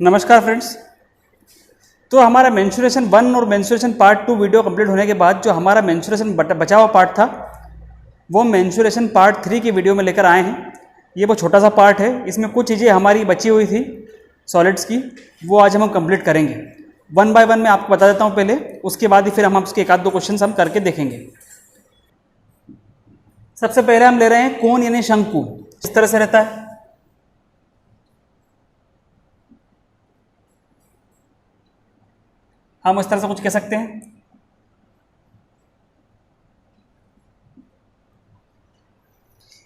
नमस्कार फ्रेंड्स। तो हमारा मेंस्ट्रुएशन 1 और मेंस्ट्रुएशन पार्ट 2 वीडियो कंप्लीट होने के बाद जो हमारा मेंस्ट्रुएशन बचा हुआ पार्ट था वो मेंस्ट्रुएशन पार्ट 3 की वीडियो में लेकर आए हैं। ये वो छोटा सा पार्ट है, इसमें कुछ चीज़ें हमारी बची हुई थी सॉलिड्स की, वो आज हम कंप्लीट करेंगे। 1 बाय 1 मैं आपको बता देता हूँ पहले, उसके बाद ही फिर हम उसके एक आध दो क्वेश्चन हम करके देखेंगे। सबसे पहले हम ले रहे हैं कोन यानी शंकु। इस तरह से रहता है, हम इस तरह से कुछ कह सकते हैं।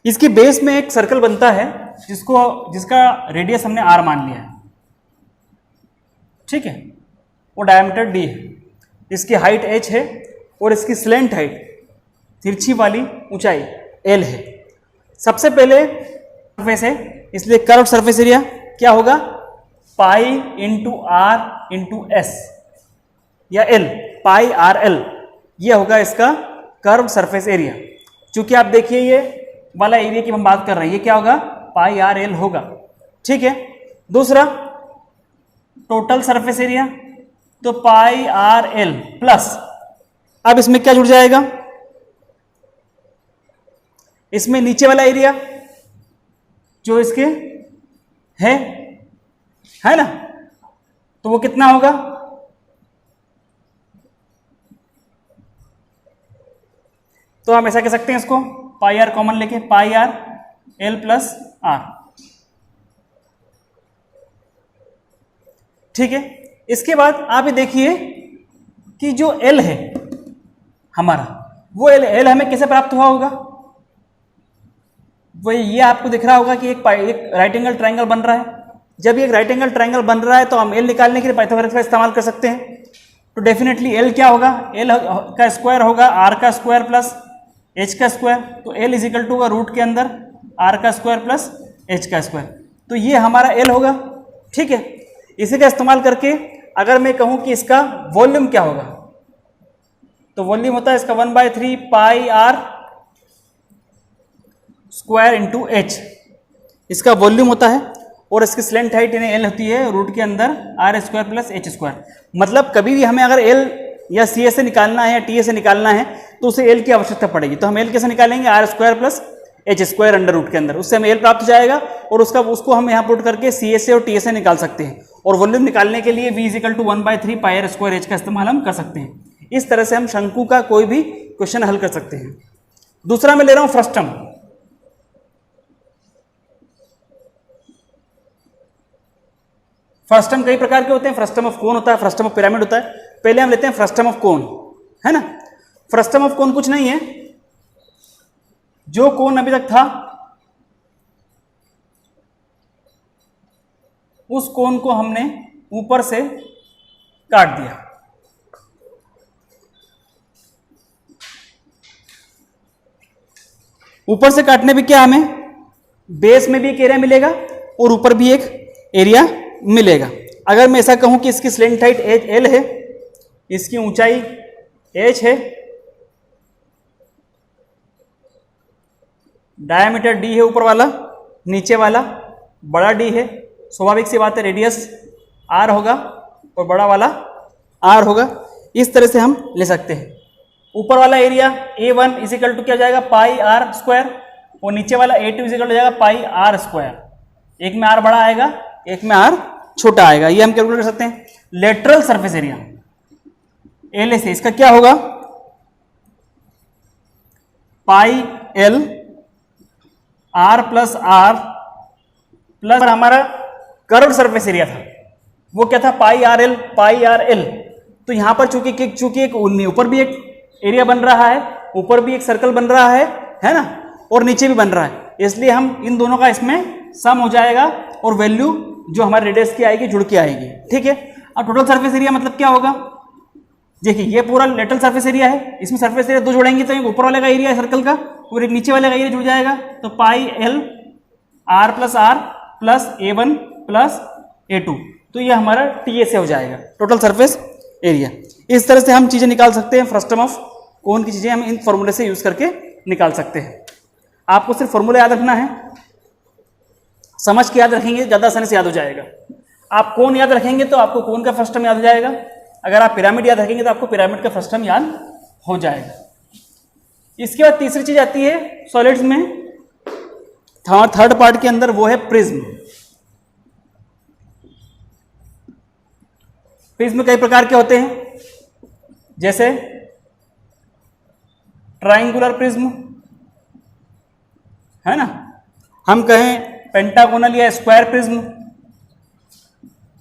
इसकी बेस में एक सर्कल बनता है जिसका रेडियस हमने r मान लिया है, ठीक है। वो डायमीटर d है, इसकी हाइट h है और इसकी स्लेंट हाइट तिरछी वाली ऊंचाई l है। सबसे पहले सरफेस है, इसलिए कर्व सरफेस एरिया क्या होगा, pi into r into S या L, पाई आर एल, ये होगा इसका कर्व सरफेस एरिया। चूंकि आप देखिए ये वाला एरिया की हम बात कर रहे हैं, ये क्या होगा, पाई आर एल होगा, ठीक है। दूसरा टोटल सरफेस एरिया, तो पाई आर एल प्लस, अब इसमें क्या जुड़ जाएगा, इसमें नीचे वाला एरिया जो इसके है ना, तो वो कितना होगा, तो हम ऐसा कह सकते हैं इसको, पाई आर कॉमन लेके पाई आर एल प्लस आर, ठीक है। इसके बाद आप ये देखिए कि जो एल है हमारा, वो एल हमें कैसे प्राप्त हुआ होगा, वो ये आपको दिख रहा होगा कि एक राइट एंगल ट्रायंगल बन रहा है। जब ये एक राइट एंगल ट्रायंगल बन रहा है तो हम एल निकालने के लिए पाइथागोरस का इस्तेमाल कर सकते हैं। तो डेफिनेटली एल क्या होगा, एल का स्क्वायर होगा आर का स्क्वायर प्लस एच का स्क्वायर, तो एल इज इक्वल टू का रूट के अंदर आर का स्क्वायर प्लस एच का स्क्वायर, तो ये हमारा एल होगा, ठीक है। इसी का इस्तेमाल करके अगर मैं कहूं कि इसका वॉल्यूम क्या होगा, तो वॉल्यूम होता है इसका 1/3 pi R square into H, इसका वॉल्यूम होता है। और इसकी स्लेंट हाइट यानी एल होती है रूट के अंदर R square plus H square. मतलब कभी भी हमें अगर एल या सी ए से निकालना है या टी ए से निकालना है तो उसे एल की आवश्यकता पड़ेगी। तो हम एल कैसे निकालेंगे, R square plus H square under root के अंदर, उससे हमें एल प्राप्त हो जाएगा और उसको हम यहाँ पुट करके सी ए से और टी ए से निकाल सकते हैं। और वॉल्यूम निकालने के लिए v equal to 1/3 pi R square H का इस्तेमाल हम कर सकते हैं। इस तरह से हम शंकु का कोई भी क्वेश्चन हल कर सकते हैं। दूसरा मैं ले रहा हूं फ्रस्टम। फ्रस्टम कई प्रकार के होते हैं, फ्रस्टम ऑफ कोन होता है, फ्रस्टम ऑफ पिरामिड होता है। पहले हम लेते हैं फ्रस्टम ऑफ कोन, है ना। फ्रस्टम ऑफ कोन कुछ नहीं है, जो कोन अभी तक था उस कोन को हमने ऊपर से काट दिया, ऊपर से काटने पे क्या हमें बेस में भी एक एरिया मिलेगा और ऊपर भी एक एरिया मिलेगा। अगर मैं ऐसा कहूं कि इसकी स्लेंट हाइट एल है, इसकी ऊंचाई h है, डायमीटर d है ऊपर वाला, नीचे वाला बड़ा d है, स्वाभाविक सी बात है रेडियस r होगा और बड़ा वाला r होगा। इस तरह से हम ले सकते हैं। ऊपर वाला area A1 is equal to क्या हो जाएगा, पाई आर स्क्वायर, और नीचे वाला A2 इज इक्वल हो जाएगा पाई आर स्क्वायर। एक में r बड़ा आएगा, एक में r छोटा आएगा, ये हम कैलकुलेट कर सकते हैं। लेटरल सरफेस एरिया एल से इसका क्या होगा, पाई एल आर प्लस हमारा कर्व सरफेस एरिया था, वो क्या था, पाई आर एल। तो यहां पर चूंकि एक ऊपर भी एक एरिया बन रहा है, ऊपर भी एक सर्कल बन रहा है ना, और नीचे भी बन रहा है, इसलिए हम इन दोनों का इसमें सम हो जाएगा और वैल्यू जो हमारे रेडियस की आएगी जुड़ के आएगी, ठीक है। अब टोटल सरफेस एरिया मतलब क्या होगा, देखिए ये पूरा लेटरल सरफेस एरिया है, इसमें सरफेस एरिया दो जोड़ेंगे तो एक ऊपर वाले का एरिया है सर्कल का और एक नीचे वाले का एरिया जुड़ जाएगा, तो pi L R plus A1 plus A2, तो ये हमारा TA से हो जाएगा टोटल सरफेस एरिया। इस तरह से हम चीजें निकाल सकते हैं। फ्रस्टम ऑफ कोन की चीजें हम इन फॉर्मूले से यूज करके निकाल सकते हैं। आपको सिर्फ फॉर्मूला याद रखना है, समझ के याद रखेंगे ज़्यादा आसानी से याद हो जाएगा। आप कोन याद रखेंगे तो आपको कोन का फर्स्ट टर्म याद हो जाएगा, अगर आप पिरामिड याद रखेंगे तो आपको पिरामिड का फर्स्ट टर्म याद हो जाएगा। इसके बाद तीसरी चीज आती है सॉलिड्स में, थर्ड पार्ट के अंदर, वो है प्रिज्म। प्रिज्म कई प्रकार के होते हैं, जैसे ट्राइंगुलर प्रिज्म है ना, हम कहें पेंटागोनल या square prism,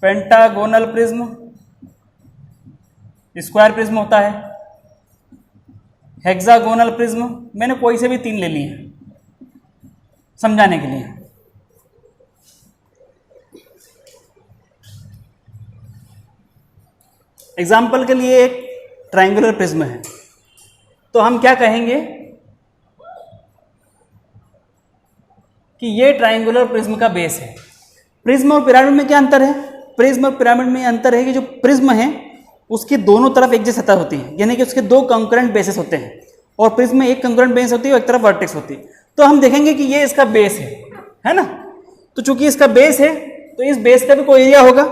pentagonal prism, square prism होता है, हेक्सागोनल प्रिज्म। मैंने कोई से भी 3 ले लिए समझाने के लिए। एग्जाम्पल के लिए एक ट्रायंगुलर प्रिज्म है, तो हम क्या कहेंगे कि ये ट्रायंगुलर प्रिज्म का बेस है। प्रिज्म और पिरामिड में क्या अंतर है? प्रिज्म और पिरामिड में अंतर है कि जो प्रिज्म है उसकी दोनों तरफ एक जैसी सतह होती है, यानी कि उसके 2 कंकरेंट बेसेस होते हैं, और प्रिज्म में एक कंकरेंट बेस होती है और एक तरफ वर्टेक्स होती है। तो हम देखेंगे कि ये इसका बेस है ना, तो चूंकि इसका बेस है तो इस बेस का भी कोई एरिया होगा,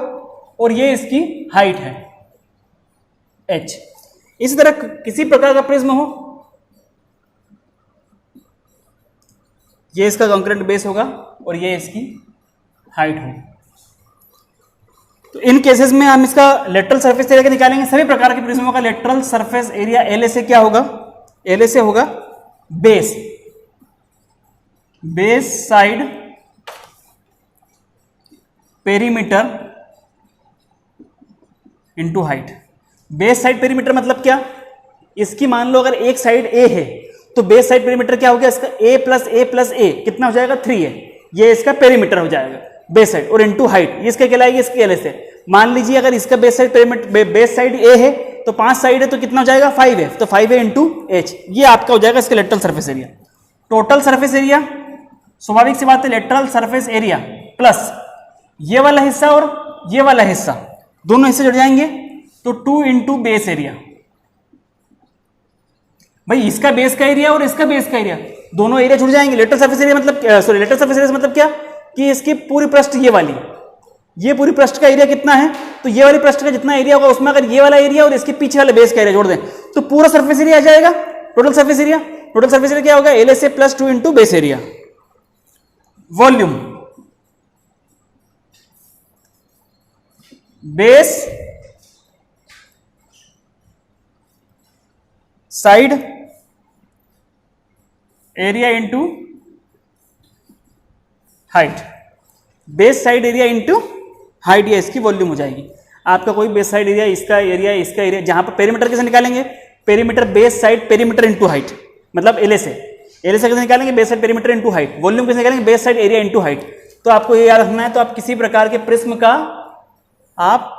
और ये इसकी हाइट है h। इसी तरह किसी प्रकार का प्रिज्म हो, ये इसका कंकरेंट बेस होगा और ये इसकी हाइट हो। तो इन केसेस में हम इसका लेटरल सरफेस एरिया निकालेंगे। सभी प्रकार के प्रिज्मों का लेटरल सरफेस एरिया LA से क्या होगा? LA से होगा base side perimeter into height. Base side perimeter मतलब क्या? इसकी मान लो अगर एक साइड A है तो बेस साइड पेरीमीटर क्या हो गया इसका? A प्लस A कितना हो जाएगा? 3 है। ये इसका पेरीमीटर हो जाएगा बेस साइड, और इंटू हाइट ये इसका कहलाएगी इसके LA से। मान लीजिए अगर इसका base side perimeter, base side A है तो 5 साइड है तो कितना हो जाएगा? 5 है, तो 5 है इंटू H, ये आपका हो जाएगा इसका lateral surface area. Total surface area, स्वाभाविक सी बात है, लेटरल सरफेस एरिया प्लस ये वाला हिस्सा और ये वाला हिस्सा, दोनों हिस्से जुड़ जाएंगे तो 2 इंटू बेस एरिया। भाई इसका बेस का एरिया और इसका बेस का एरिया, दोनों एरिया जुड़ जाएंगे। लेटरल सरफेस एरिया मतलब लेटरल सरफेस एरिया मतलब क्या कि इसकी पूरी पृष्ठ ये पूरी पृष्ठ का एरिया कितना है, तो ये वाली पृष्ठ का जितना एरिया होगा उसमें अगर ये वाला एरिया और इसके पीछे वाले बेस का एरिया जोड़ दें तो पूरा सरफेस एरिया आ जाएगा। टोटल सरफेस एरिया क्या होगा? LA से plus 2 into base area. Volume, base side area into height, base side area into height, ये इसकी वॉल्यूम हो जाएगी। आपका कोई बेस साइड एरिया, इसका एरिया, जहां पर पेरीमीटर कैसे निकालेंगे? Perimeter base side perimeter into height, मतलब LA से कैसे निकालेंगे? Base side perimeter into height. Volume कैसे निकालेंगे? Base side area into height. तो आपको ये याद रखना है। तो आप किसी प्रकार के प्रिज्म का आप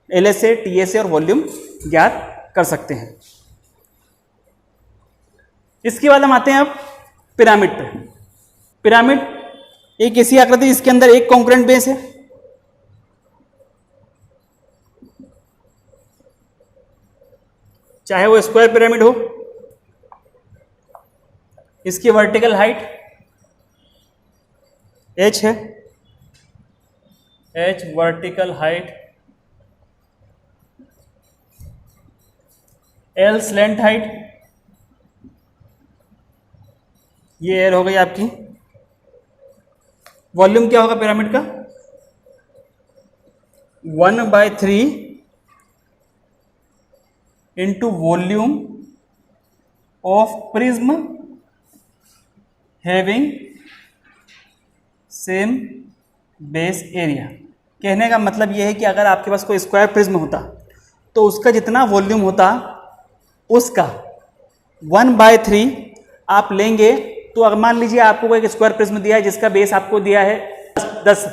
LA से, TA से और वॉल्यूम ज्ञात कर सकते हैं। इसके बाद हम आते हैं अब पिरामिड पे। पिरामिड एक ऐसी आकृति जिसके अंदर एक कॉन्करेंट बेस है, चाहे वो स्क्वायर पिरामिड हो। इसकी वर्टिकल हाइट h है, h vertical height, L slant height, ये एयर हो गई आपकी। वॉल्यूम क्या होगा पिरामिड का? 1/3 into volume of prism having same base area. कहने का मतलब यह है कि अगर आपके पास कोई स्क्वायर प्रिज्म होता तो उसका जितना वॉल्यूम होता उसका 1/3 आप लेंगे। तो अगर मान लीजिए आपको कोई एक स्क्वायर प्रिज्म दिया है जिसका बेस आपको दिया है 10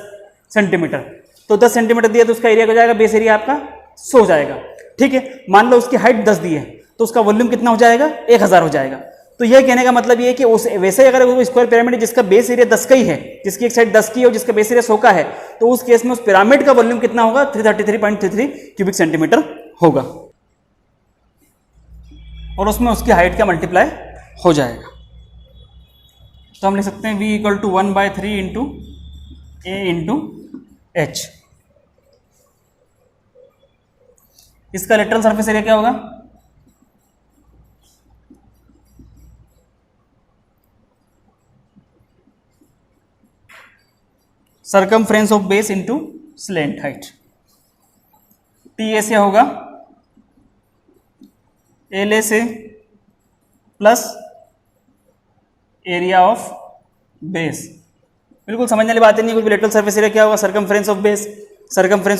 सेंटीमीटर, तो 10 सेंटीमीटर दिया तो उसका एरिया हो जाएगा, बेस एरिया आपका 100 हो जाएगा। ठीक है, मान लो उसकी हाइट 10 दी है तो उसका वॉल्यूम कितना हो जाएगा? 1000 हो जाएगा। तो यह कहने का मतलब ये है कि उस वैसे अगर वो स्क्वायर पिरामिड जिसका बेस एरिया 10 का ही है, जिसकी एक साइड 10 की है और जिसका बेस एरिया 100 का है, तो उस केस में उस पिरामिड का वॉल्यूम कितना होगा? 333.33 क्यूबिक सेंटीमीटर होगा, और उसमें उसकी हाइट का मल्टीप्लाई हो जाएगा। तो हम लिख सकते हैं V = 1/3 इंटू ए इंटू एच। इसका लेटरल सरफेस एरिया क्या होगा? Circumference of base into slant height. T A से होगा एल ए से प्लस एरिया ऑफ बेस। बिल्कुल समझने वाली बात नहीं, कुछ लेटरल सरफेस एरिया क्या होगा? Circumference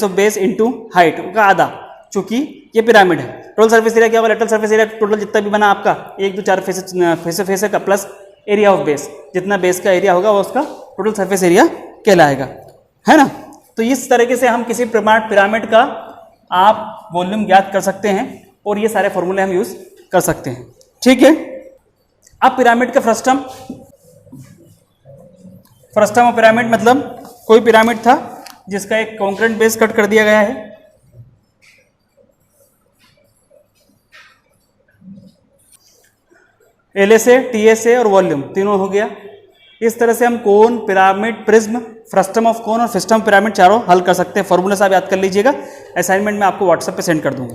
of base into height का आधा, चूंकि ये पिरामिड है। टोटल सरफेस एरिया क्या होगा? लेटरल सरफेस एरिया टोटल जितना भी बना आपका 1 2 4 फेस का प्लस एरिया ऑफ बेस, जितना बेस का एरिया होगा वो उसका टोटल सरफेस एरिया कहलाएगा, है ना। तो इस तरीके से हम किसी पिरामिड का आप वॉल्यूम ज्ञात कर सकते हैं और ये सारे फॉर्मूले हम यूज कर सकते हैं, ठीक है। अब पिरामिड का फ्रस्टम ऑफ पिरामिड मतलब कोई पिरामिड था जिसका एक कॉन्क्रीट बेस कट कर दिया गया है, एल ए से, टी ए से और वॉल्यूम तीनों हो गया। इस तरह से हम cone, pyramid, prism, frustum of cone और फ्रस्टम पिरामिड चारों हल कर सकते हैं। फॉर्मूला साहब याद कर लीजिएगा, असाइनमेंट में आपको व्हाट्सएप पे सेंड कर दूंगा।